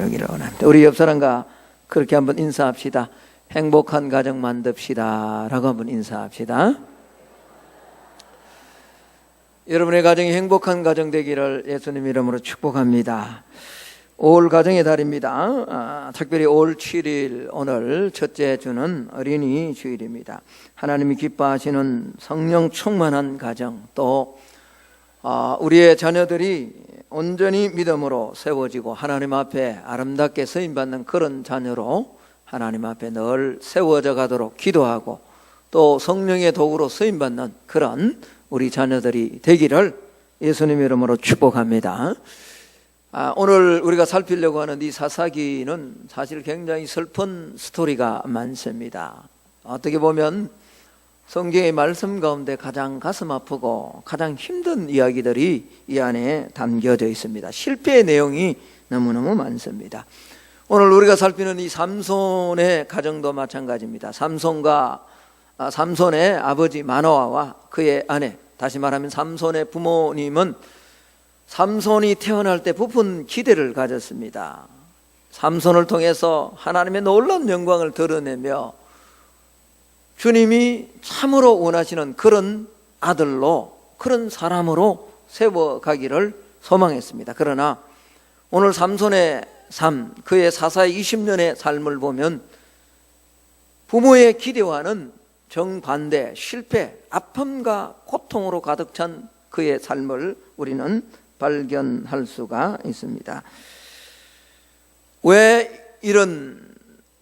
그러기를 원합니다. 우리 옆 사람과 그렇게 한번 인사합시다. 행복한 가정 만듭시다 라고 한번 인사합시다. 여러분의 가정이 행복한 가정 되기를 예수님 이름으로 축복합니다. 5월 가정의 달입니다. 특별히 5월 7일 오늘 첫째 주는 어린이 주일입니다. 하나님이 기뻐하시는 성령 충만한 가정, 또 우리의 자녀들이 온전히 믿음으로 세워지고 하나님 앞에 아름답게 쓰임받는 그런 자녀로 하나님 앞에 늘 세워져 가도록 기도하고, 또 성령의 도구로 쓰임받는 그런 우리 자녀들이 되기를 예수님 이름으로 축복합니다. 오늘 우리가 살피려고 하는 이 사사기는 사실 굉장히 슬픈 스토리가 많습니다. 어떻게 보면 성경의 말씀 가운데 가장 가슴 아프고 가장 힘든 이야기들이 이 안에 담겨져 있습니다. 실패의 내용이 너무너무 많습니다. 오늘 우리가 살피는 이 삼손의 가정도 마찬가지입니다. 삼손의 아버지 마노아와 그의 아내, 다시 말하면 삼손의 부모님은 삼손이 태어날 때 부푼 기대를 가졌습니다. 삼손을 통해서 하나님의 놀라운 영광을 드러내며 주님이 참으로 원하시는 그런 아들로, 그런 사람으로 세워가기를 소망했습니다. 그러나 오늘 삼손의 삶, 그의 사사의 20년의 삶을 보면 부모의 기대와는 정반대, 실패, 아픔과 고통으로 가득 찬 그의 삶을 우리는 발견할 수가 있습니다. 왜 이런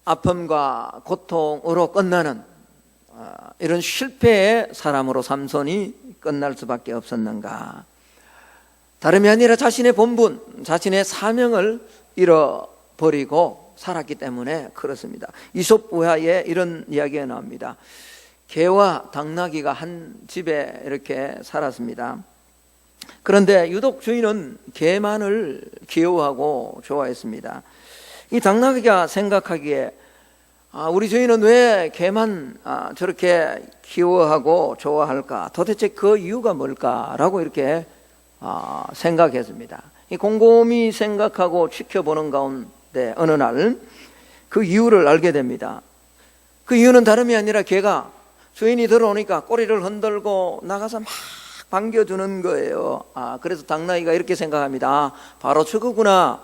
아픔과 고통으로 끝나는 이런 실패의 사람으로 삼손이 끝날 수밖에 없었는가? 다름이 아니라 자신의 본분, 자신의 사명을 잃어버리고 살았기 때문에 그렇습니다. 이솝 부하에 이런 이야기가 나옵니다. 개와 당나귀가 한 집에 이렇게 살았습니다. 그런데 유독 주인은 개만을 귀여워하고 좋아했습니다. 이 당나귀가 생각하기에 우리 주인은 왜 개만 저렇게 귀여워하고 좋아할까? 도대체 그 이유가 뭘까라고 이렇게 생각했습니다. 곰곰이 생각하고 지켜보는 가운데 어느 날 그 이유를 알게 됩니다. 그 이유는 다름이 아니라 개가 주인이 들어오니까 꼬리를 흔들고 나가서 막 반겨주는 거예요. 그래서 당나귀가 이렇게 생각합니다. 바로 저거구나.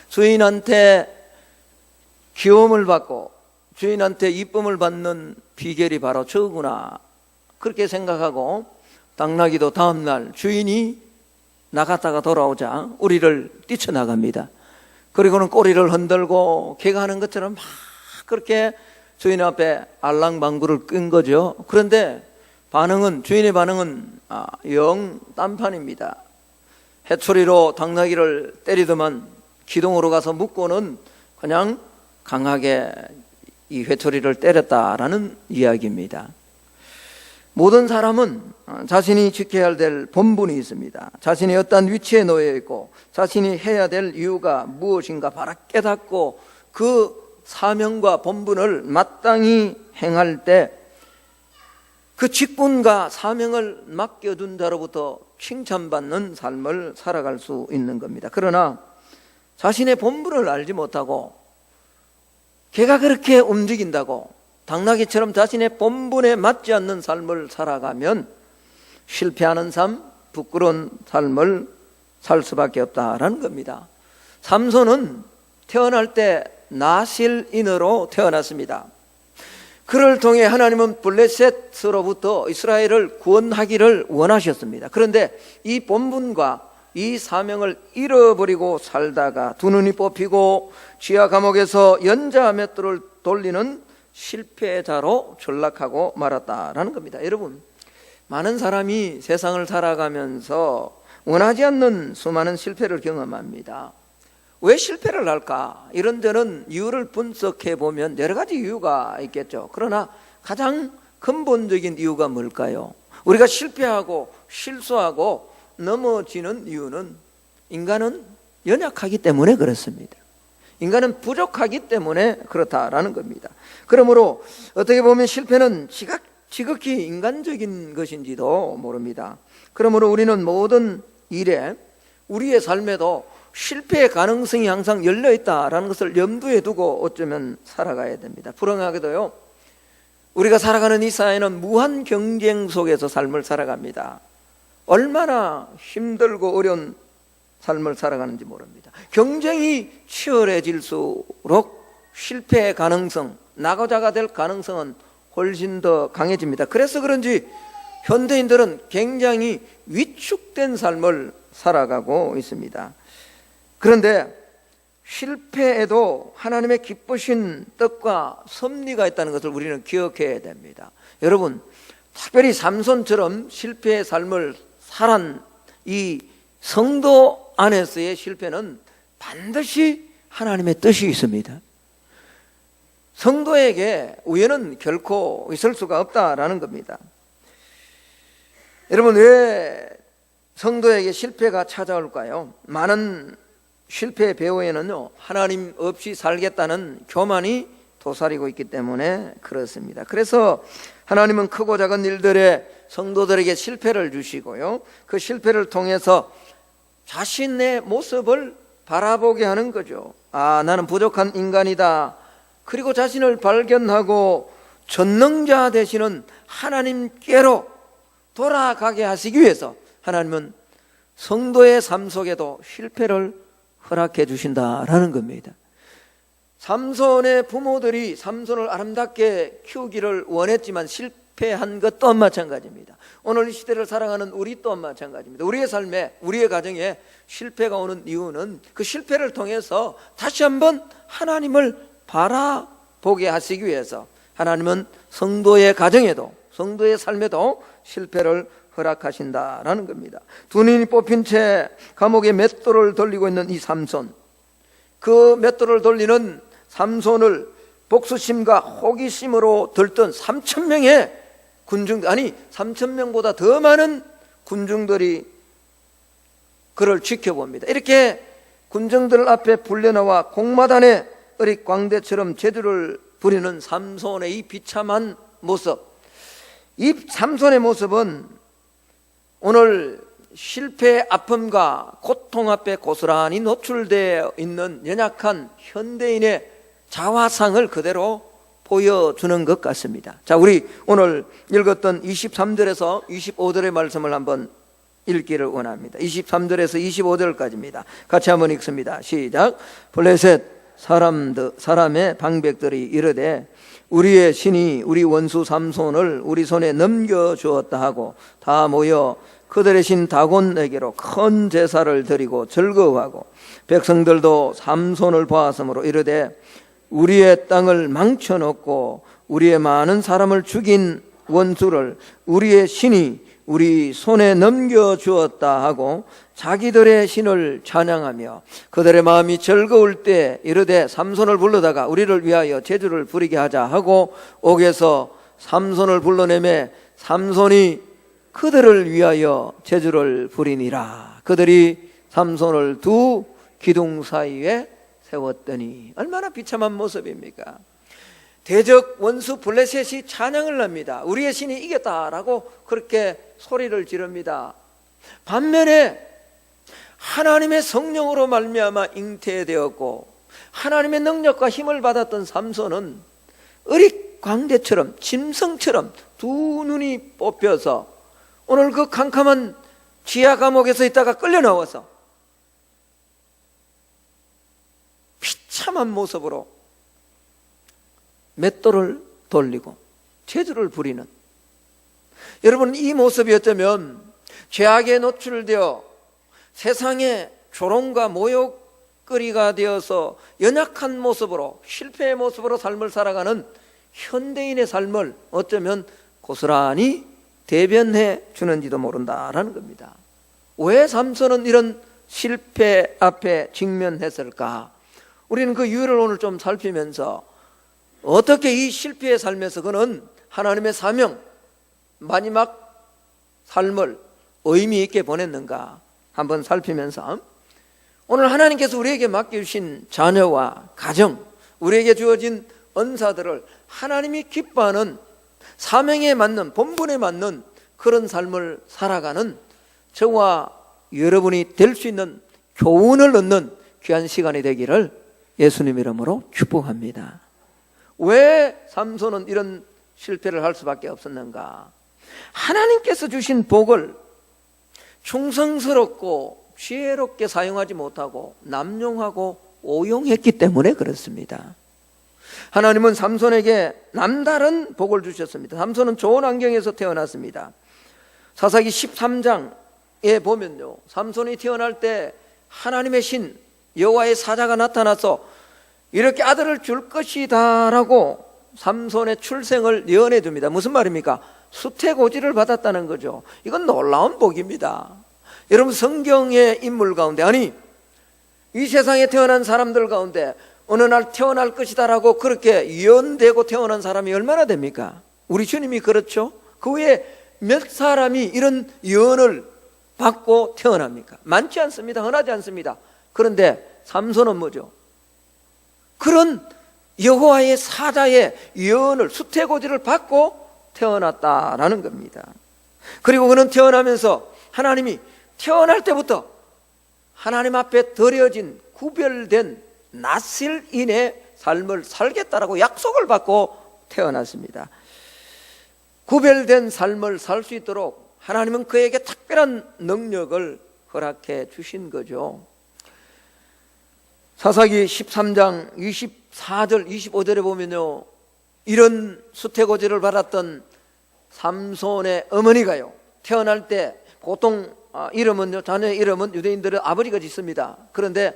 주인한테 귀여움을 받고 주인한테 이쁨을 받는 비결이 바로 저거구나. 그렇게 생각하고 당나귀도 다음날 주인이 나갔다가 돌아오자 우리를 뛰쳐나갑니다. 그리고는 꼬리를 흔들고 개가 하는 것처럼 막 그렇게 주인 앞에 알랑방구를 끈 거죠. 그런데 주인의 반응은 영 딴판입니다. 해초리로 당나귀를 때리더만 기둥으로 가서 묶고는 그냥 강하게 이 회초리를 때렸다라는 이야기입니다. 모든 사람은 자신이 지켜야 될 본분이 있습니다. 자신이 어떤 위치에 놓여 있고 자신이 해야 될 이유가 무엇인가 바로 깨닫고 그 사명과 본분을 마땅히 행할 때 그 직분과 사명을 맡겨둔 자로부터 칭찬받는 삶을 살아갈 수 있는 겁니다. 그러나 자신의 본분을 알지 못하고 개가 그렇게 움직인다고 당나귀처럼 자신의 본분에 맞지 않는 삶을 살아가면 실패하는 삶, 부끄러운 삶을 살 수밖에 없다라는 겁니다. 삼손은 태어날 때 나실인으로 태어났습니다. 그를 통해 하나님은 블레셋으로부터 이스라엘을 구원하기를 원하셨습니다. 그런데 이 본분과 이 사명을 잃어버리고 살다가 두 눈이 뽑히고 지하 감옥에서 연자 맷돌을 돌리는 실패자로 전락하고 말았다라는 겁니다. 여러분, 많은 사람이 세상을 살아가면서 원하지 않는 수많은 실패를 경험합니다. 왜 실패를 할까? 이런 데는 이유를 분석해 보면 여러 가지 이유가 있겠죠. 그러나 가장 근본적인 이유가 뭘까요? 우리가 실패하고 실수하고 넘어지는 이유는 인간은 연약하기 때문에 그렇습니다. 인간은 부족하기 때문에 그렇다라는 겁니다. 그러므로 어떻게 보면 실패는 지극히 인간적인 것인지도 모릅니다. 그러므로 우리는 모든 일에, 우리의 삶에도 실패의 가능성이 항상 열려있다라는 것을 염두에 두고 어쩌면 살아가야 됩니다. 불행하게도요, 우리가 살아가는 이 사회는 무한 경쟁 속에서 삶을 살아갑니다. 얼마나 힘들고 어려운 삶을 살아가는지 모릅니다. 경쟁이 치열해질수록 실패의 가능성, 낙오자가 될 가능성은 훨씬 더 강해집니다. 그래서 그런지 현대인들은 굉장히 위축된 삶을 살아가고 있습니다. 그런데 실패에도 하나님의 기쁘신 뜻과 섭리가 있다는 것을 우리는 기억해야 됩니다. 여러분, 특별히 삼손처럼 실패의 삶을 살한 이 성도 안에서의 실패는 반드시 하나님의 뜻이 있습니다. 성도에게 우연은 결코 있을 수가 없다라는 겁니다. 여러분, 왜 성도에게 실패가 찾아올까요? 많은 실패의 배후에는요, 하나님 없이 살겠다는 교만이 도사리고 있기 때문에 그렇습니다. 그래서 하나님은 크고 작은 일들에 성도들에게 실패를 주시고요, 그 실패를 통해서 자신의 모습을 바라보게 하는 거죠. 아, 나는 부족한 인간이다. 그리고 자신을 발견하고 전능자 되시는 하나님께로 돌아가게 하시기 위해서 하나님은 성도의 삶 속에도 실패를 허락해 주신다라는 겁니다. 삼손의 부모들이 삼손을 아름답게 키우기를 원했지만 실패한 것 또한 마찬가지입니다. 오늘 이 시대를 살아가는 우리 또한 마찬가지입니다. 우리의 삶에, 우리의 가정에 실패가 오는 이유는 그 실패를 통해서 다시 한번 하나님을 바라보게 하시기 위해서 하나님은 성도의 가정에도, 성도의 삶에도 실패를 허락하신다라는 겁니다. 두 눈이 뽑힌 채 감옥에 맷돌을 돌리고 있는 이 삼손, 그 맷돌을 돌리는 삼손을 복수심과 호기심으로 들던 3,000명의 군중, 아니 3,000명보다 더 많은 군중들이 그를 지켜봅니다. 이렇게 군중들 앞에 불려나와 공마단에 어릿광대처럼 제주를 부리는 삼손의 이 비참한 모습, 이 삼손의 모습은 오늘 실패의 아픔과 고통 앞에 고스란히 노출되어 있는 연약한 현대인의 자화상을 그대로 보여주는 것 같습니다. 자, 우리 오늘 읽었던 23절에서 25절의 말씀을 한번 읽기를 원합니다. 23절에서 25절까지입니다. 같이 한번 읽습니다. 시작. 블레셋 사람의 방백들이 이르되 우리의 신이 우리 원수 삼손을 우리 손에 넘겨주었다 하고 다 모여 그들의 신 다곤에게로 큰 제사를 드리고 즐거워하고 백성들도 삼손을 보았으므로 이르되 우리의 땅을 망쳐놓고 우리의 많은 사람을 죽인 원수를 우리의 신이 우리 손에 넘겨주었다 하고 자기들의 신을 찬양하며 그들의 마음이 즐거울 때 이르되 삼손을 불러다가 우리를 위하여 제주를 부리게 하자 하고 옥에서 삼손을 불러내매 삼손이 그들을 위하여 제주를 부리니라. 그들이 삼손을 두 기둥 사이에 세웠더니, 얼마나 비참한 모습입니까? 대적 원수 블레셋이 찬양을 합니다. 우리의 신이 이겼다라고 그렇게 소리를 지릅니다. 반면에 하나님의 성령으로 말미암아 잉태되었고 하나님의 능력과 힘을 받았던 삼손은 어릿광대처럼 짐승처럼 두 눈이 뽑혀서 오늘 그 캄캄한 지하 감옥에서 있다가 끌려 나와서 비참한 모습으로 맷돌을 돌리고 제주를 부리는, 여러분, 이 모습이 어쩌면 죄악에 노출되어 세상의 조롱과 모욕거리가 되어서 연약한 모습으로, 실패의 모습으로 삶을 살아가는 현대인의 삶을 어쩌면 고스란히 대변해 주는지도 모른다라는 겁니다. 왜 삼손은 이런 실패 앞에 직면했을까? 우리는 그 이유를 오늘 좀 살피면서 어떻게 이 실패의 삶에서 그는 하나님의 사명, 마지막 삶을 의미 있게 보냈는가 한번 살피면서, 오늘 하나님께서 우리에게 맡겨주신 자녀와 가정, 우리에게 주어진 은사들을 하나님이 기뻐하는 사명에 맞는, 본분에 맞는 그런 삶을 살아가는 저와 여러분이 될 수 있는 교훈을 얻는 귀한 시간이 되기를 예수님 이름으로 축복합니다. 왜 삼손은 이런 실패를 할 수밖에 없었는가? 하나님께서 주신 복을 충성스럽고 지혜롭게 사용하지 못하고 남용하고 오용했기 때문에 그렇습니다. 하나님은 삼손에게 남다른 복을 주셨습니다. 삼손은 좋은 환경에서 태어났습니다. 사사기 13장에 보면요, 삼손이 태어날 때 하나님의 신 여호와의 사자가 나타나서 이렇게 아들을 줄 것이다 라고 삼손의 출생을 예언해 줍니다. 무슨 말입니까? 수태고지를 받았다는 거죠. 이건 놀라운 복입니다. 여러분, 성경의 인물 가운데, 아니 이 세상에 태어난 사람들 가운데 어느 날 태어날 것이다 라고 그렇게 예언되고 태어난 사람이 얼마나 됩니까? 우리 주님이 그렇죠. 그 외에 몇 사람이 이런 예언을 받고 태어납니까? 많지 않습니다. 흔하지 않습니다. 그런데 삼손은 뭐죠? 그런 여호와의 사자의 예언을, 수태고지를 받고 태어났다라는 겁니다. 그리고 그는 태어나면서 하나님이 태어날 때부터 하나님 앞에 드려진 구별된 나실인의 삶을 살겠다라고 약속을 받고 태어났습니다. 구별된 삶을 살 수 있도록 하나님은 그에게 특별한 능력을 허락해 주신 거죠. 사사기 13장 24절 25절에 보면요, 이런 수태고지를 받았던 삼손의 어머니가요, 태어날 때 보통 이름은요, 자녀의 이름은 유대인들은 아버지가 짓습니다. 그런데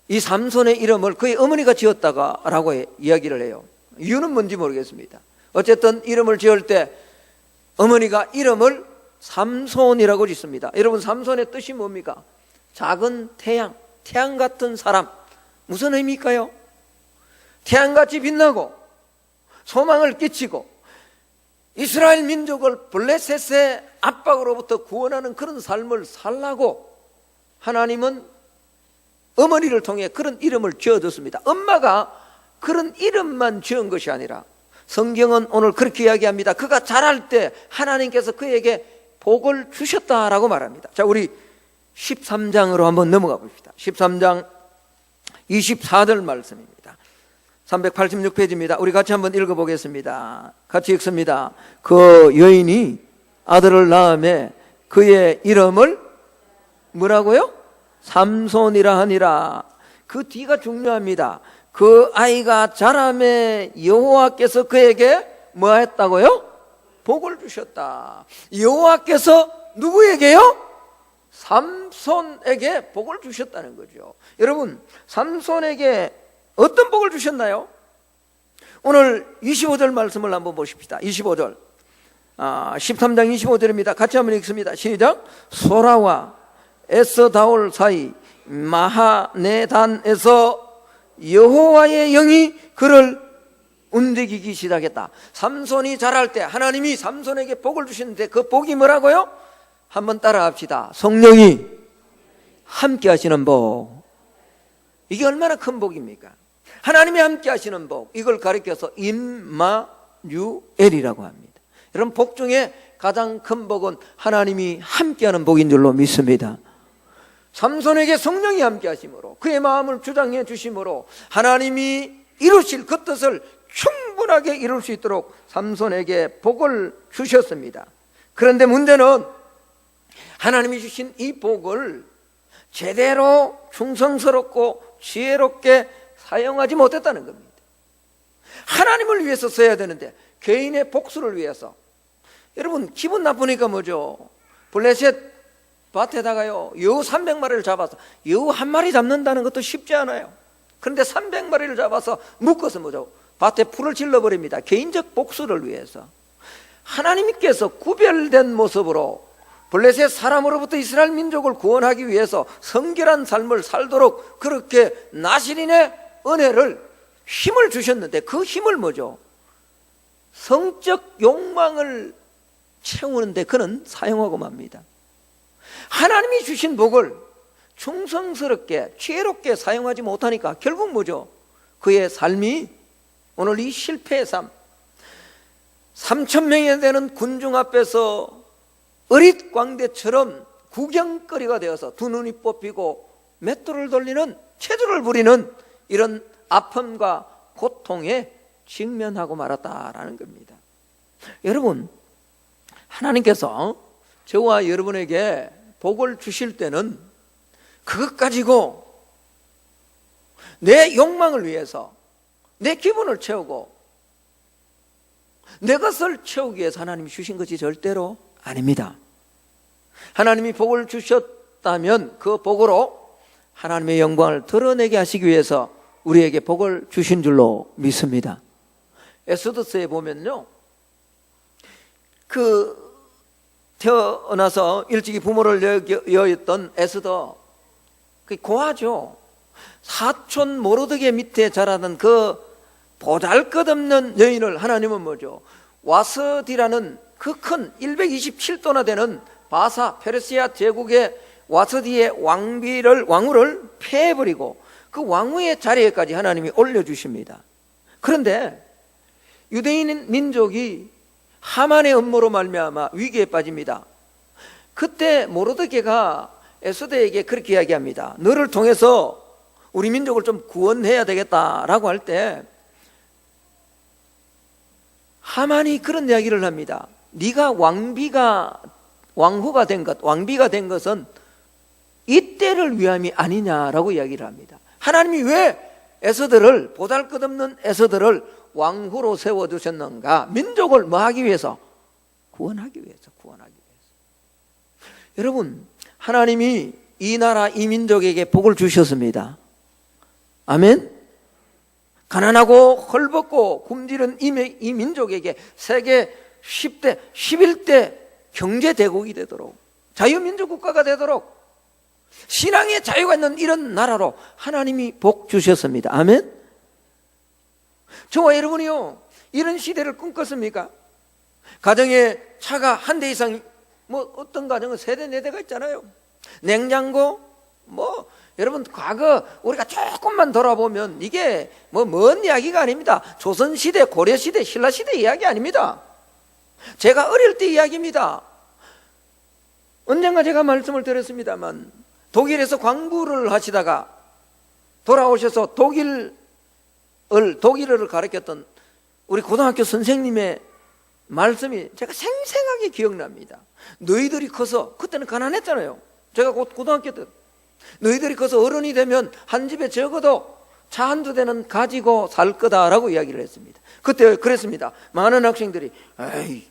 이 삼손의 이름을 그의 어머니가 지었다라고 이야기를 해요. 이유는 뭔지 모르겠습니다. 어쨌든 이름을 지을 때 어머니가 이름을 삼손이라고 짓습니다. 여러분, 삼손의 뜻이 뭡니까? 작은 태양, 태양 같은 사람. 무슨 의미일까요? 태양같이 빛나고 소망을 끼치고 이스라엘 민족을 블레셋의 압박으로부터 구원하는 그런 삶을 살라고 하나님은 어머니를 통해 그런 이름을 지어줬습니다. 엄마가 그런 이름만 지은 것이 아니라 성경은 오늘 그렇게 이야기합니다. 그가 자랄 때 하나님께서 그에게 복을 주셨다라고 말합니다. 자, 우리 13장으로 한번 넘어가 봅시다. 13장 24절 말씀입니다. 386페이지입니다. 우리 같이 한번 읽어보겠습니다. 같이 읽습니다. 그 여인이 아들을 낳음에 그의 이름을 뭐라고요? 삼손이라 하니라. 그 뒤가 중요합니다. 그 아이가 자라매 여호와께서 그에게 뭐 했다고요? 복을 주셨다. 여호와께서 누구에게요? 삼손에게 복을 주셨다는 거죠. 여러분, 삼손에게 어떤 복을 주셨나요? 오늘 25절 말씀을 한번 보십시다. 25절 13장 25절입니다. 같이 한번 읽습니다. 시작. 소라와 에스다올 사이 마하네단에서 여호와의 영이 그를 움직이기 시작했다. 삼손이 자랄 때 하나님이 삼손에게 복을 주시는데 그 복이 뭐라고요? 한번 따라 합시다. 성령이 함께 하시는 복. 이게 얼마나 큰 복입니까? 하나님이 함께 하시는 복, 이걸 가리켜서 임마누엘이라고 합니다. 여러분, 복 중에 가장 큰 복은 하나님이 함께하는 복인 줄로 믿습니다. 삼손에게 성령이 함께 하심으로, 그의 마음을 주장해 주심으로 하나님이 이루실 그 뜻을 충분하게 이룰 수 있도록 삼손에게 복을 주셨습니다. 그런데 문제는 하나님이 주신 이 복을 제대로 충성스럽고 지혜롭게 사용하지 못했다는 겁니다. 하나님을 위해서 써야 되는데 개인의 복수를 위해서. 여러분, 기분 나쁘니까 뭐죠? 블레셋 밭에다가요, 여우 300마리를 잡아서, 여우 한 마리 잡는다는 것도 쉽지 않아요. 그런데 300마리를 잡아서 묶어서 뭐죠? 밭에 풀을 질러버립니다. 개인적 복수를 위해서. 하나님께서 구별된 모습으로 블레셋 사람으로부터 이스라엘 민족을 구원하기 위해서 성결한 삶을 살도록 그렇게 나실인의 은혜를, 힘을 주셨는데 그 힘을 뭐죠? 성적 욕망을 채우는데 그는 사용하고 맙니다. 하나님이 주신 복을 충성스럽게 지혜롭게 사용하지 못하니까 결국 뭐죠? 그의 삶이 오늘 이 실패의 삶, 3,000명에 되는 군중 앞에서 어릿광대처럼 구경거리가 되어서 두 눈이 뽑히고 맷돌을 돌리는, 체조를 부리는 이런 아픔과 고통에 직면하고 말았다라는 겁니다. 여러분, 하나님께서 저와 여러분에게 복을 주실 때는 그것 가지고 내 욕망을 위해서, 내 기분을 채우고 내 것을 채우기 위해서 하나님이 주신 것이 절대로 아닙니다. 하나님이 복을 주셨다면 그 복으로 하나님의 영광을 드러내게 하시기 위해서 우리에게 복을 주신 줄로 믿습니다. 에스더서에 보면요, 태어나서 일찍이 부모를 여였던 에스더, 고아죠. 사촌 모르드게 밑에 자라던 그 보잘것없는 여인을 하나님은 뭐죠? 와스디라는 그 큰 127도나 되는 바사 페르시아 제국의 와스디의 왕후를 패해버리고 그 왕후의 자리에까지 하나님이 올려주십니다. 그런데 유대인 민족이 하만의 음모로 말미암아 위기에 빠집니다. 그때 모르드게가 에스더에게 그렇게 이야기합니다. 너를 통해서 우리 민족을 좀 구원해야 되겠다라고 할 때 하만이 그런 이야기를 합니다. 네가 왕비가 된 것은 이때를 위함이 아니냐라고 이야기를 합니다. 하나님이 왜 에스더를, 보잘것없는 에스더를 왕후로 세워두셨는가? 민족을 뭐 하기 위해서? 구원하기 위해서. 여러분, 하나님이 이 나라, 이 민족에게 복을 주셨습니다. 아멘? 가난하고 헐벗고 굶주린 이 민족에게 세계 10대, 11대 경제대국이 되도록, 자유민주 국가가 되도록, 신앙의 자유가 있는 이런 나라로 하나님이 복 주셨습니다. 아멘? 저와 여러분이요, 이런 시대를 꿈꿨습니까? 가정에 차가 한 대 이상, 어떤 가정은 3대, 4대가 있잖아요. 냉장고, 여러분, 과거 우리가 조금만 돌아보면 이게 먼 이야기가 아닙니다. 조선시대, 고려시대, 신라시대 이야기 아닙니다. 제가 어릴 때 이야기입니다. 언젠가 제가 말씀을 드렸습니다만, 독일에서 광부를 하시다가 돌아오셔서 독일어를 가르쳤던 우리 고등학교 선생님의 말씀이 제가 생생하게 기억납니다. 너희들이 커서, 그때는 가난했잖아요. 제가 곧 고등학교 때, 너희들이 커서 어른이 되면 한 집에 적어도 차 한두 대는 가지고 살 거다라고 이야기를 했습니다. 그때 그랬습니다. 많은 학생들이, 에이,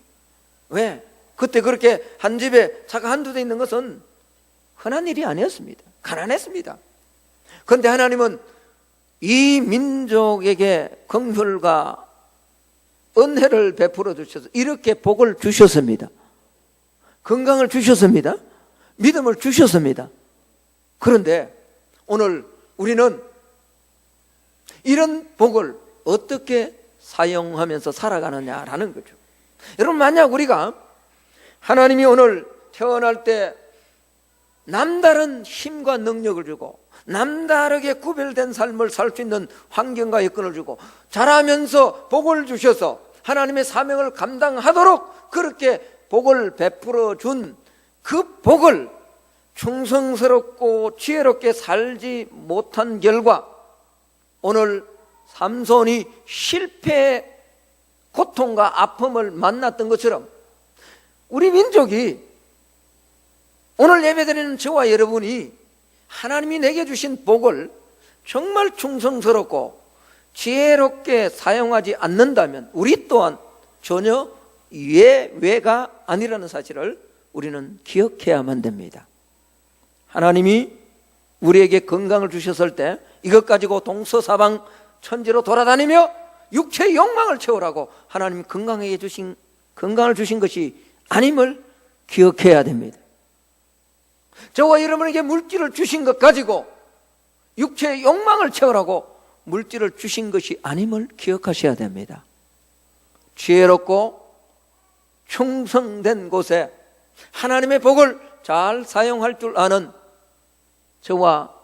왜? 그때 그렇게 한 집에 차가 한두 대 있는 것은 흔한 일이 아니었습니다. 가난했습니다. 그런데 하나님은 이 민족에게 긍휼과 은혜를 베풀어 주셔서 이렇게 복을 주셨습니다. 건강을 주셨습니다. 믿음을 주셨습니다. 그런데 오늘 우리는 이런 복을 어떻게 사용하면서 살아가느냐라는 거죠. 여러분, 만약 우리가 하나님이 오늘 태어날 때 남다른 힘과 능력을 주고 남다르게 구별된 삶을 살 수 있는 환경과 여건을 주고 자라면서 복을 주셔서 하나님의 사명을 감당하도록 그렇게 복을 베풀어 준 그 복을 충성스럽고 지혜롭게 살지 못한 결과 오늘 삼손이 실패의 고통과 아픔을 만났던 것처럼 우리 민족이, 오늘 예배드리는 저와 여러분이 하나님이 내게 주신 복을 정말 충성스럽고 지혜롭게 사용하지 않는다면 우리 또한 전혀 예외가 아니라는 사실을 우리는 기억해야만 됩니다. 하나님이 우리에게 건강을 주셨을 때 이것 가지고 동서사방 천지로 돌아다니며 육체의 욕망을 채우라고 하나님이 건강을 주신 것이 아님을 기억해야 됩니다. 저와 여러분에게 물질을 주신 것 가지고 육체의 욕망을 채우라고 물질을 주신 것이 아님을 기억하셔야 됩니다. 지혜롭고 충성된 곳에 하나님의 복을 잘 사용할 줄 아는 저와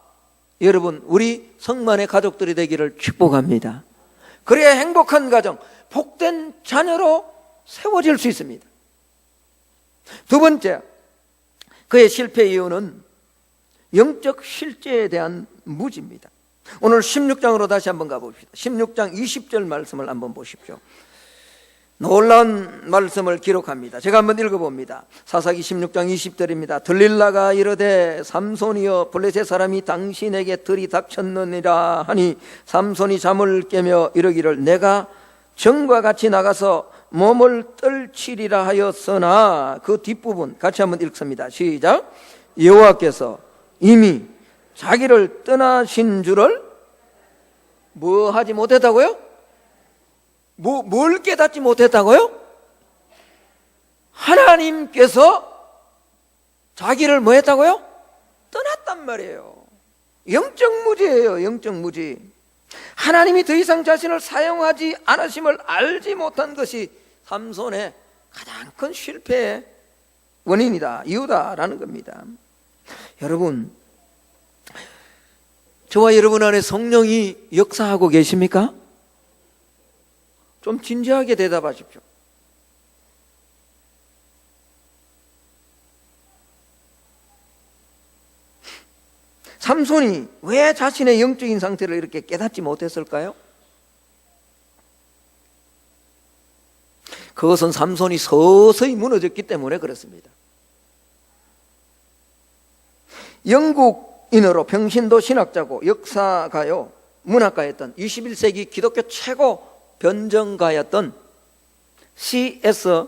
여러분, 우리 성만의 가족들이 되기를 축복합니다. 그래야 행복한 가정, 복된 자녀로 세워질 수 있습니다. 두 번째, 그의 실패 이유는 영적 실제에 대한 무지입니다. 오늘 16장으로 다시 한번 가봅시다. 16장 20절 말씀을 한번 보십시오. 놀라운 말씀을 기록합니다. 제가 한번 읽어봅니다. 사사기 16장 20절입니다. 들릴라가 이르되 삼손이여 블레셋 사람이 당신에게 들이닥쳤느니라 하니 삼손이 잠을 깨며 이르기를 내가 정과 같이 나가서 몸을 떨치리라 하였으나 그 뒷부분 같이 한번 읽습니다. 시작. 여호와께서 이미 자기를 떠나신 줄을 뭐 하지 못했다고요? 뭘 깨닫지 못했다고요? 하나님께서 자기를 뭐 했다고요? 떠났단 말이에요. 영적 무지예요. 영적 무지. 하나님이 더 이상 자신을 사용하지 않으심을 알지 못한 것이 삼손의 가장 큰 실패의 원인이다, 이유다라는 겁니다. 여러분, 저와 여러분 안에 성령이 역사하고 계십니까? 좀 진지하게 대답하십시오. 삼손이 왜 자신의 영적인 상태를 이렇게 깨닫지 못했을까요? 그것은 삼손이 서서히 무너졌기 때문에 그렇습니다. 영국인으로 평신도 신학자고 역사가요, 문학가였던 21세기 기독교 최고 변정가였던 C.S.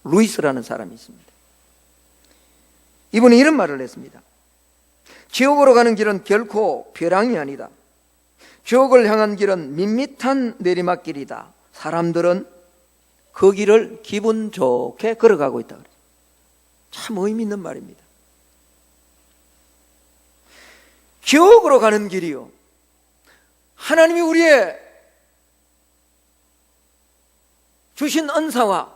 루이스라는 사람이 있습니다. 이분이 이런 말을 했습니다. 지옥으로 가는 길은 결코 벼랑이 아니다. 지옥을 향한 길은 밋밋한 내리막길이다. 사람들은 그 길을 기분 좋게 걸어가고 있다. 참 의미 있는 말입니다. 지옥으로 가는 길이요, 하나님이 우리의 주신 은사와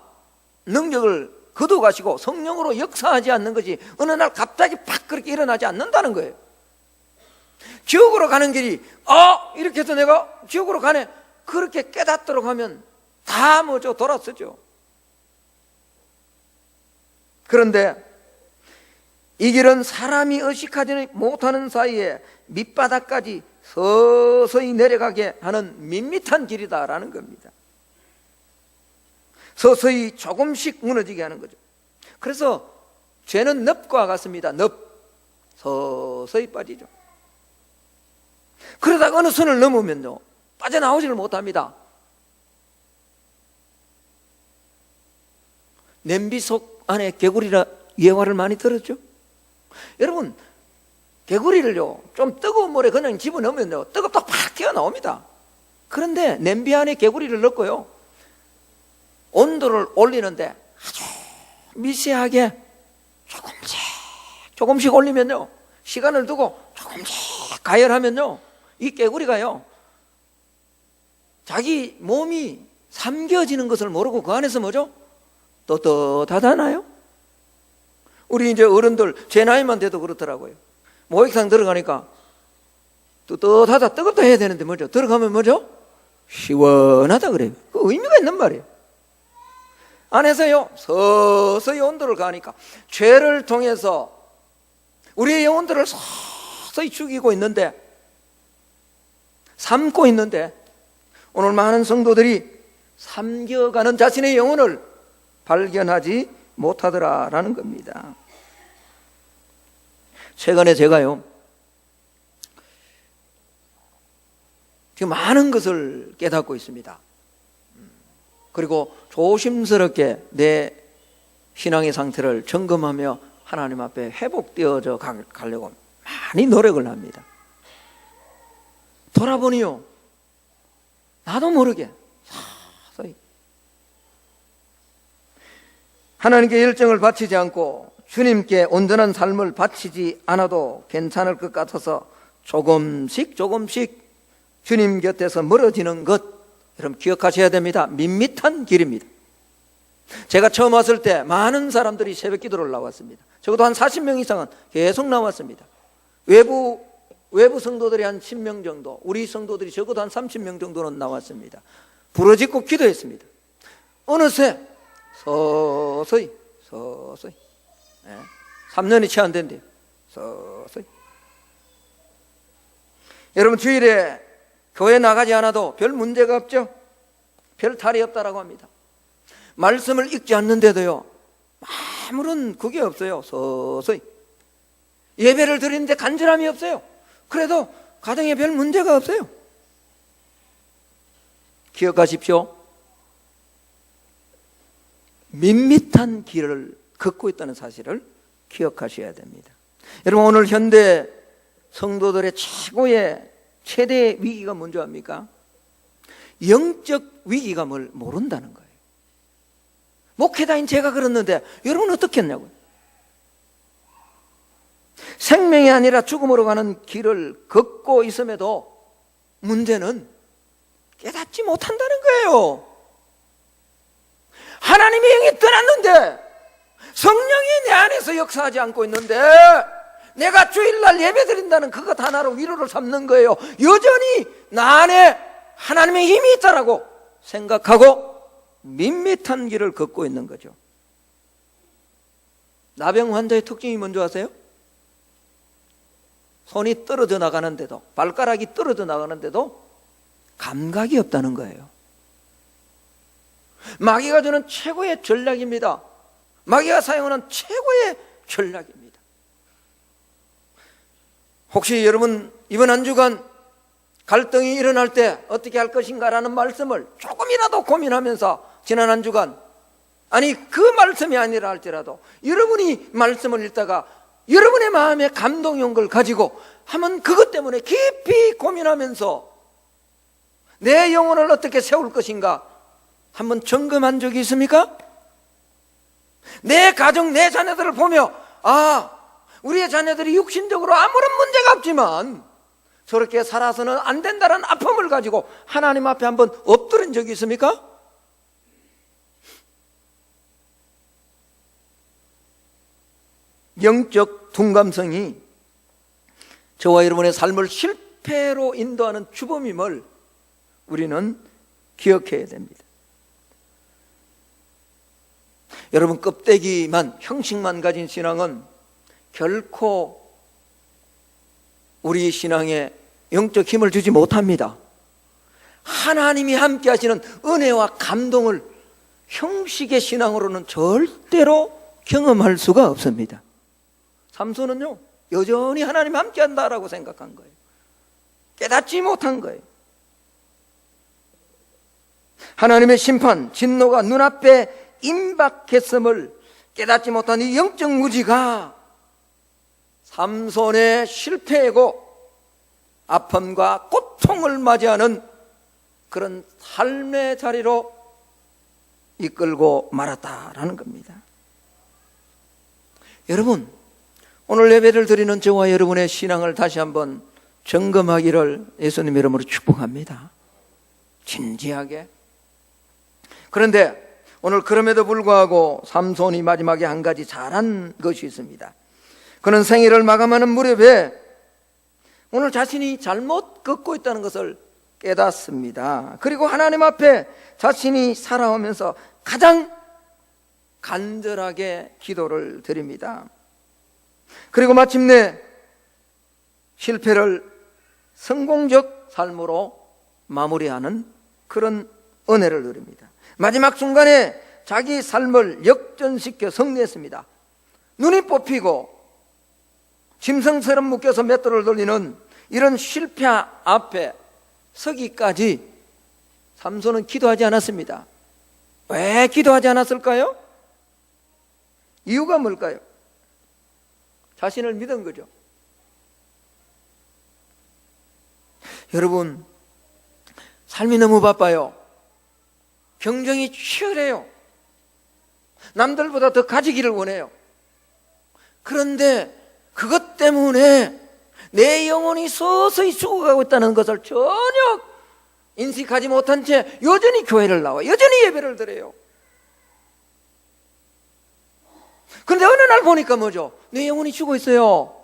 능력을 거둬가시고 성령으로 역사하지 않는 것이 어느 날 갑자기 팍 그렇게 일어나지 않는다는 거예요. 지옥으로 가는 길이 이렇게 해서 내가 지옥으로 가네, 그렇게 깨닫도록 하면 다 뭐죠, 돌아서죠. 그런데 이 길은 사람이 의식하지 못하는 사이에 밑바닥까지 서서히 내려가게 하는 밋밋한 길이다라는 겁니다. 서서히 조금씩 무너지게 하는 거죠. 그래서 죄는 늪과 같습니다. 늪, 서서히 빠지죠. 그러다가 어느 선을 넘으면요, 빠져나오지를 못합니다. 냄비 속 안에 개구리라 예화를 많이 들었죠? 여러분, 개구리를요, 좀 뜨거운 물에 그냥 집어넣으면요, 뜨겁다고 팍 튀어나옵니다. 그런데 냄비 안에 개구리를 넣고요, 온도를 올리는데 아주 미세하게 조금씩 올리면요, 시간을 두고 조금씩 가열하면요, 이 개구리가요, 자기 몸이 삼겨지는 것을 모르고 그 안에서 뭐죠? 떳떳하잖아요. 우리 이제 어른들 제 나이만 돼도 그렇더라고요. 목욕탕 들어가니까 떳떳하다, 뜨겁다 해야 되는데 뭐죠? 들어가면 뭐죠? 시원하다 그래요. 그 의미가 있는 말이에요. 안에서요, 서서히 온도를 가니까 죄를 통해서 우리의 영혼들을 서서히 죽이고 있는데, 삶고 있는데, 오늘 많은 성도들이 삼겨가는 자신의 영혼을 발견하지 못하더라라는 겁니다. 최근에 제가요, 지금 많은 것을 깨닫고 있습니다. 그리고 조심스럽게 내 신앙의 상태를 점검하며 하나님 앞에 회복되어져 가려고 많이 노력을 합니다. 돌아보니요, 나도 모르게 서서히 하나님께 열정을 바치지 않고 주님께 온전한 삶을 바치지 않아도 괜찮을 것 같아서 조금씩 주님 곁에서 멀어지는 것, 여러분 기억하셔야 됩니다. 밋밋한 길입니다. 제가 처음 왔을 때 많은 사람들이 새벽 기도를 나왔습니다. 적어도 한 40명 이상은 계속 나왔습니다. 외부 성도들이 한 10명 정도, 우리 성도들이 적어도 한 30명 정도는 나왔습니다. 부르짖고 기도했습니다. 어느새 서서히 3년이 채 안 된대요. 서서히. 여러분, 주일에 교회 나가지 않아도 별 문제가 없죠? 별 탈이 없다라고 합니다. 말씀을 읽지 않는데도요, 아무런 그게 없어요. 서서히. 예배를 드리는데 간절함이 없어요. 그래도 가정에 별 문제가 없어요. 기억하십시오. 밋밋한 길을 걷고 있다는 사실을 기억하셔야 됩니다. 여러분, 오늘 현대 성도들의 최대의 위기가 뭔지 압니까? 영적 위기감을 모른다는 거예요. 목회자인 제가 그랬는데 여러분 어떻게 했냐고요? 생명이 아니라 죽음으로 가는 길을 걷고 있음에도 문제는 깨닫지 못한다는 거예요. 하나님의 영이 떠났는데 성령이 내 안에서 역사하지 않고 있는데 내가 주일날 예배드린다는 그것 하나로 위로를 삼는 거예요. 여전히 나 안에 하나님의 힘이 있다라고 생각하고 밋밋한 길을 걷고 있는 거죠. 나병 환자의 특징이 뭔지 아세요? 손이 떨어져 나가는데도, 발가락이 떨어져 나가는데도 감각이 없다는 거예요. 마귀가 주는 최고의 전략입니다. 마귀가 사용하는 최고의 전략입니다. 혹시 여러분 이번 한 주간 갈등이 일어날 때 어떻게 할 것인가라는 말씀을 조금이라도 고민하면서 지난 한 주간, 아니 그 말씀이 아니라 할지라도 여러분이 말씀을 읽다가 여러분의 마음에 감동이 온 걸 가지고 한번 그것 때문에 깊이 고민하면서 내 영혼을 어떻게 세울 것인가 한번 점검한 적이 있습니까? 내 가정, 내 자녀들을 보며 우리의 자녀들이 육신적으로 아무런 문제가 없지만 저렇게 살아서는 안 된다는 아픔을 가지고 하나님 앞에 한번 엎드린 적이 있습니까? 영적 둔감성이 저와 여러분의 삶을 실패로 인도하는 주범임을 우리는 기억해야 됩니다. 여러분, 껍데기만, 형식만 가진 신앙은 결코 우리 신앙에 영적 힘을 주지 못합니다. 하나님이 함께 하시는 은혜와 감동을 형식의 신앙으로는 절대로 경험할 수가 없습니다. 삼손은요, 여전히 하나님 함께 한다라고 생각한 거예요. 깨닫지 못한 거예요. 하나님의 심판, 진노가 눈앞에 임박했음을 깨닫지 못한 이 영적 무지가 삼손의 실패이고 아픔과 고통을 맞이하는 그런 삶의 자리로 이끌고 말았다라는 겁니다. 여러분, 오늘 예배를 드리는 저와 여러분의 신앙을 다시 한번 점검하기를 예수님 이름으로 축복합니다. 진지하게. 그런데 오늘 그럼에도 불구하고 삼손이 마지막에 한 가지 잘한 것이 있습니다. 그는 생애를 마감하는 무렵에 오늘 자신이 잘못 걷고 있다는 것을 깨닫습니다. 그리고 하나님 앞에 자신이 살아오면서 가장 간절하게 기도를 드립니다. 그리고 마침내 실패를 성공적 삶으로 마무리하는 그런 은혜를 누립니다. 마지막 순간에 자기 삶을 역전시켜 승리했습니다. 눈이 뽑히고 짐승처럼 묶여서 맷돌을 돌리는 이런 실패 앞에 서기까지 삼손은 기도하지 않았습니다. 왜 기도하지 않았을까요? 이유가 뭘까요? 자신을 믿은 거죠. 여러분, 삶이 너무 바빠요. 경쟁이 치열해요. 남들보다 더 가지기를 원해요. 그런데 그것 때문에 내 영혼이 서서히 죽어가고 있다는 것을 전혀 인식하지 못한 채 여전히 교회를 나와 여전히 예배를 드려요. 그런데 어느 날 보니까 뭐죠? 내 영혼이 죽어 있어요.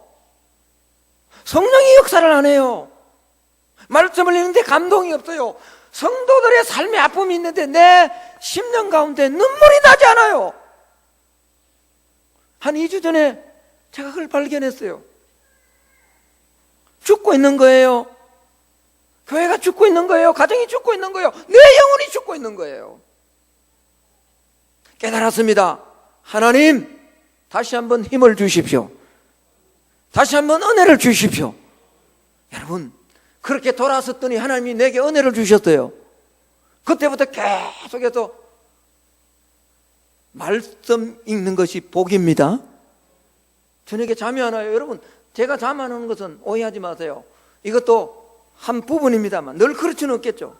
성령이 역사를 안 해요. 말씀을 읽는데 감동이 없어요. 성도들의 삶의 아픔이 있는데 내 심령 가운데 눈물이 나지 않아요. 한 2주 전에 제가 그걸 발견했어요. 죽고 있는 거예요. 교회가 죽고 있는 거예요. 가정이 죽고 있는 거예요. 내 영혼이 죽고 있는 거예요. 깨달았습니다. 하나님, 다시 한번 힘을 주십시오. 다시 한번 은혜를 주십시오. 여러분, 그렇게 돌아섰더니 하나님이 내게 은혜를 주셨어요. 그때부터 계속해서 말씀 읽는 것이 복입니다. 저녁에 잠이 안 와요. 여러분, 제가 잠 안 오는 것은 오해하지 마세요. 이것도 한 부분입니다만 늘 그렇지는 않겠죠.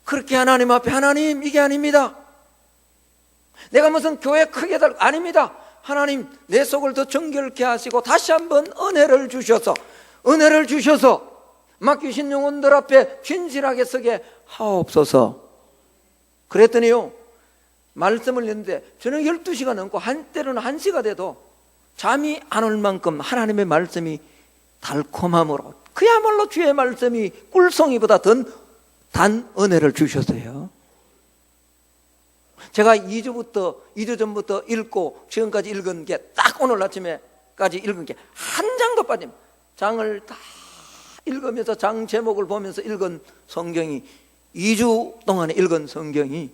그렇게 하나님 앞에, 하나님, 이게 아닙니다. 내가 무슨 교회 크게 달 아닙니다. 하나님, 내 속을 더 정결케 하시고 다시 한번 은혜를 주셔서 맡기신 영혼들 앞에 진실하게 서게 하옵소서. 그랬더니요, 말씀을 했는데 저녁 12시가 넘고 한때로는 1시가 돼도 잠이 안 올 만큼 하나님의 말씀이 달콤함으로, 그야말로 주의 말씀이 꿀송이보다 더 단 은혜를 주셨어요. 제가 2주 전부터 읽고 지금까지 읽은 게, 딱 오늘 아침에까지 읽은 게 한 장도 빠짐. 장을 다 읽으면서 장 제목을 보면서 읽은 성경이, 2주 동안에 읽은 성경이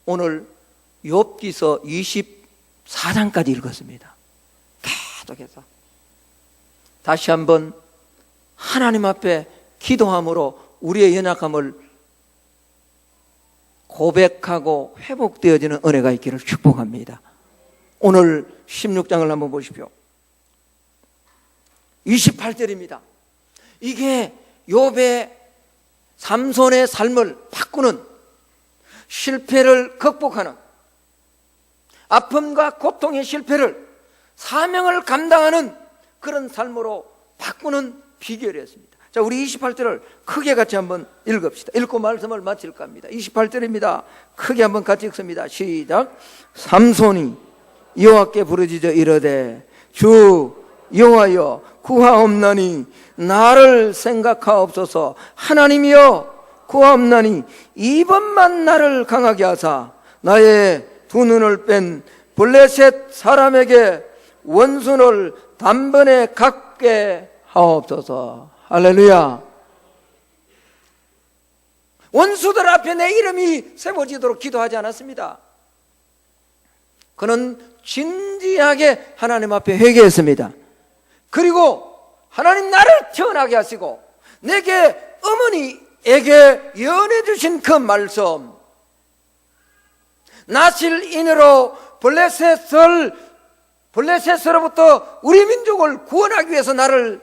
오늘 욥기서 24장까지 읽었습니다. 계속해서 다시 한번 하나님 앞에 기도함으로 우리의 연약함을 고백하고 회복되어지는 은혜가 있기를 축복합니다. 오늘 16장을 한번 보십시오. 28절입니다. 이게 욥의 삼손의 삶을 바꾸는, 실패를 극복하는, 아픔과 고통의 실패를 사명을 감당하는 그런 삶으로 바꾸는 비결이었습니다. 자, 우리 28절을 크게 같이 한번 읽읍시다. 읽고 말씀을 마칠까 합니다. 28절입니다. 크게 한번 같이 읽습니다. 시작. 삼손이 여호와께 부르짖어 이르되 주 여호와여 구하옵나니 나를 생각하옵소서. 하나님이여 구하옵나니 이번만 나를 강하게 하사 나의 두 눈을 뺀 블레셋 사람에게 원수를 단번에 갚게 하옵소서. 할렐루야. 원수들 앞에 내 이름이 세워지도록 기도하지 않았습니다. 그는 진지하게 하나님 앞에 회개했습니다. 그리고 하나님 나를 태어나게 하시고 내게 어머니에게 예언해 주신 그 말씀, 나실인으로 블레셋으로부터 우리 민족을 구원하기 위해서 나를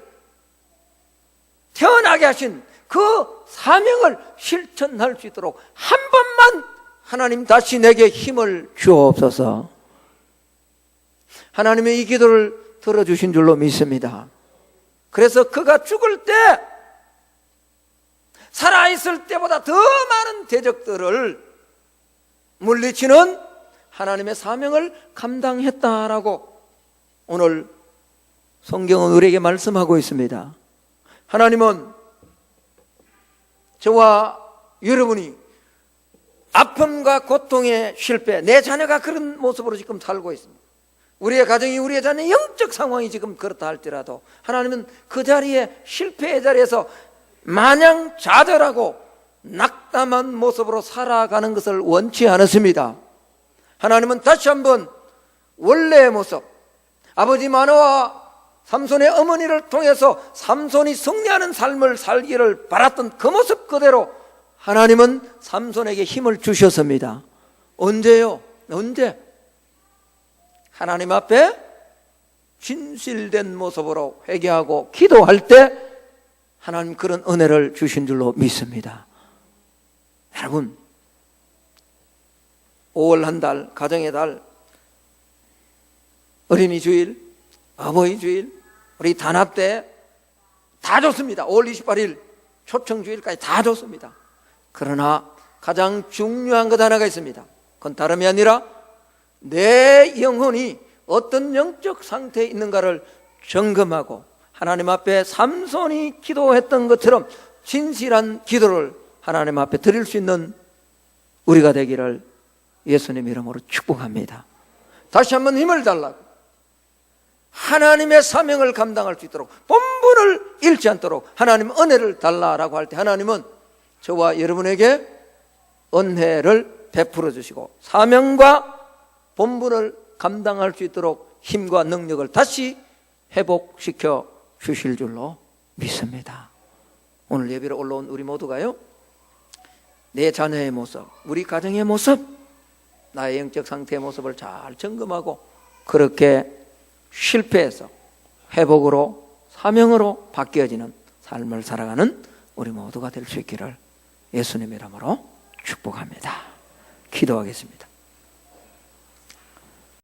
태어나게 하신 그 사명을 실천할 수 있도록 한 번만 하나님 다시 내게 힘을 주옵소서. 하나님의 이 기도를 들어주신 줄로 믿습니다. 그래서 그가 죽을 때 살아있을 때보다 더 많은 대적들을 물리치는 하나님의 사명을 감당했다라고 오늘 성경은 우리에게 말씀하고 있습니다. 하나님은 저와 여러분이 아픔과 고통의 실패, 내 자녀가 그런 모습으로 지금 살고 있습니다. 우리의 가정이, 우리의 자녀의 영적 상황이 지금 그렇다 할지라도 하나님은 그 자리에, 실패의 자리에서 마냥 좌절하고 낙담한 모습으로 살아가는 것을 원치 않았습니다. 하나님은 다시 한번 원래의 모습, 아버지 마노아와 삼손의 어머니를 통해서 삼손이 승리하는 삶을 살기를 바랐던 그 모습 그대로 하나님은 삼손에게 힘을 주셨습니다. 언제요? 언제? 하나님 앞에 진실된 모습으로 회개하고 기도할 때 하나님 그런 은혜를 주신 줄로 믿습니다. 여러분, 5월 한 달, 가정의 달, 어린이 주일, 어버이 주일, 우리 단합 때 다 좋습니다. 5월 28일 초청 주일까지 다 좋습니다. 그러나 가장 중요한 것 하나가 있습니다. 그건 다름이 아니라 내 영혼이 어떤 영적 상태에 있는가를 점검하고 하나님 앞에 삼손이 기도했던 것처럼 진실한 기도를 하나님 앞에 드릴 수 있는 우리가 되기를 예수님 이름으로 축복합니다. 다시 한번 힘을 달라고, 하나님의 사명을 감당할 수 있도록, 본분을 잃지 않도록 하나님 은혜를 달라라고 할 때 하나님은 저와 여러분에게 은혜를 베풀어 주시고 사명과 본분을 감당할 수 있도록 힘과 능력을 다시 회복시켜 주실 줄로 믿습니다. 오늘 예배로 올라온 우리 모두가요, 내 자녀의 모습, 우리 가정의 모습, 나의 영적 상태의 모습을 잘 점검하고 그렇게 실패해서 회복으로 사명으로 바뀌어지는 삶을 살아가는 우리 모두가 될 수 있기를 예수님의 이름으로 축복합니다. 기도하겠습니다.